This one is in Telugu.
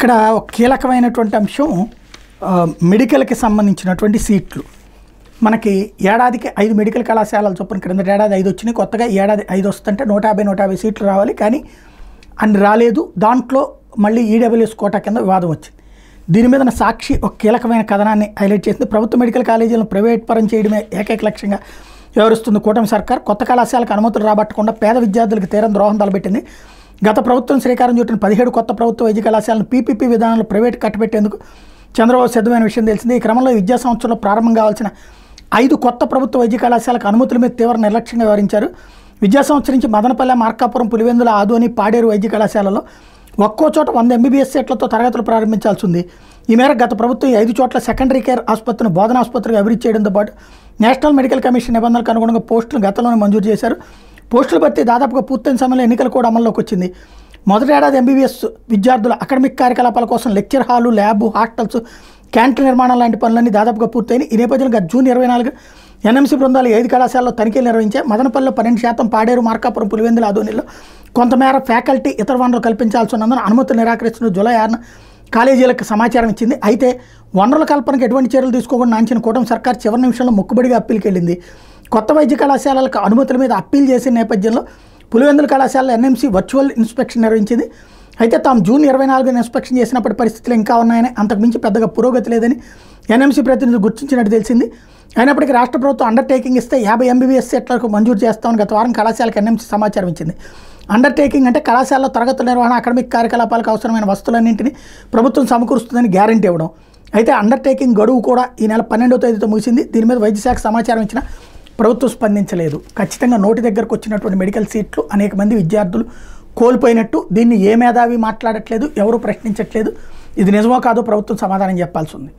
ఇక్కడ ఒక కీలకమైనటువంటి అంశం మెడికల్కి సంబంధించినటువంటి సీట్లు. మనకి ఏడాదికి 5 మెడికల్ కళాశాలలు చొప్పున క్రిందటి ఏడాది 5 వచ్చినాయి, కొత్తగా ఈ ఏడాది 5 వస్తుంటే 150 సీట్లు రావాలి, కానీ అన్ని రాలేదు. దాంట్లో మళ్ళీ ఈడబ్ల్యూఎస్ కోటా కింద వివాదం వచ్చింది. దీని మీద సాక్షి ఒక కీలకమైన కథనాన్ని హైలైట్ చేసింది. ప్రభుత్వ మెడికల్ కాలేజీలను ప్రైవేట్ పరం చేయడమే ఏకైక లక్ష్యంగా వ్యవహరిస్తుంది కూటమి సర్కార్. కొత్త కళాశాలకు అనుమతులు రాబట్టకుండా పేద విద్యార్థులకు తీరం ద్రోహం తలపెట్టింది. గత ప్రభుత్వం శ్రీకారం చుట్టిన 17 కొత్త ప్రభుత్వ వైద్య కళాశాలను పీపీపీ విధానంలో ప్రైవేట్ కట్టబెట్టేందుకు చంద్రబాబు సిద్ధమైన విషయం తెలిసింది. ఈ క్రమంలో విద్యా సంవత్సరంలో ప్రారంభం కావాల్సిన 5 కొత్త ప్రభుత్వ వైద్య కళాశాలకు అనుమతుల మీద తీవ్ర నిర్లక్ష్యంగా వ్యవహరించారు. విద్యా సంవత్సరం నుంచి మదనపల్లె, మార్కాపురం, పులివెందుల, ఆదోని, పాడేరు వైద్య కళాశాలలో ఒక్కో చోట 100 MBBS సీట్లతో తరగతులు ప్రారంభించాల్సి ఉంది. ఈ మేరకు గత ప్రభుత్వం 5 చోట్ల సెకండరీ కేర్ ఆసుపత్రిని బోధన ఆసుపత్రిగా అభివృద్ధి చేయడంతో పాటు నేషనల్ మెడికల్ కమిషన్ నిబంధనలకు అనుగుణంగా పోస్టులను గతంలోనే మంజూరు చేశారు. పోస్టుల భర్తీ దాదాపుగా పూర్తయిన సమయంలో ఎన్నికలు కూడా అమల్లోకి వచ్చింది. మొదటి ఏడాది MBBS విద్యార్థుల అకాడమిక్ కార్యకలాపాల కోసం lecture hall, lab, hostels, canteen నిర్మాణం లాంటి పనులన్నీ దాదాపుగా పూర్తయినాయి. ఈ నేపథ్యంలో గత జూన్ 24 NMC బృందాలు 5 కళాశాలలో తనిఖీలు నిర్వహించాయి. మదనపల్లిలో 12%, పాడేరు, మార్కాపురం, పులివెందుల, ఆదోనిలో కొంతమేర ఫ్యాకల్టీ ఇతర వనరులు కల్పించాల్సి ఉన్నందున అనుమతులు నిరాకరిస్తున్న జూలై 6న కాలేజీలకు సమాచారం ఇచ్చింది. అయితే వనరుల కల్పనకు ఎటువంటి చర్యలు తీసుకోకుండా నాంచిన కూటమి సర్కార్ చివరి నిమిషంలో మొక్కుబడిగా అప్పీల్కి వెళ్ళింది. కొత్త వైద్య కళాశాలలకు అనుమతుల మీద అప్పీల్ చేసిన నేపథ్యంలో పులివెందుల కళాశాలలో NMC వర్చువల్ ఇన్స్పెక్షన్ నిర్వహించింది. అయితే తాము జూన్ 24న ఇన్స్పెక్షన్ చేసినప్పటి పరిస్థితులు ఇంకా ఉన్నాయని, అంతకుమించి పెద్దగా పురోగతి లేదని NMC ప్రతినిధులు గుర్తించినట్టు తెలిసింది. అయినప్పటికీ రాష్ట్ర ప్రభుత్వం అండర్టేకింగ్ ఇస్తే 50 MBBS సీట్లకు మంజూరు చేస్తామని గత వారం కళాశాలకు NMC సమాచారం ఇచ్చింది. అండర్టేకింగ్ అంటే కళాశాలలో తరగతుల నిర్వహణ, అకాడమిక్ కార్యకలాపాలకు అవసరమైన వస్తువులన్నింటినీ ప్రభుత్వం సమకూరుస్తుందని గ్యారంటీ ఇవ్వడం. అయితే అండర్టేకింగ్ గడువు కూడా ఈ నెల 12వ తేదీతో ముగిసింది. దీని మీద వైద్య శాఖ సమాచారం ఇచ్చినా ప్రభుత్వం స్పందించలేదు. ఖచ్చితంగా నోటి దగ్గరకు వచ్చినటువంటి మెడికల్ సీట్లు అనేక మంది విద్యార్థులు కోల్పోయినట్టు, దీన్ని ఏ మేధావి మాట్లాడట్లేదు, ఎవరు ప్రశ్నించట్లేదు. ఇది నిజమో కాదో ప్రభుత్వం సమాధానం చెప్పాల్సి ఉంది.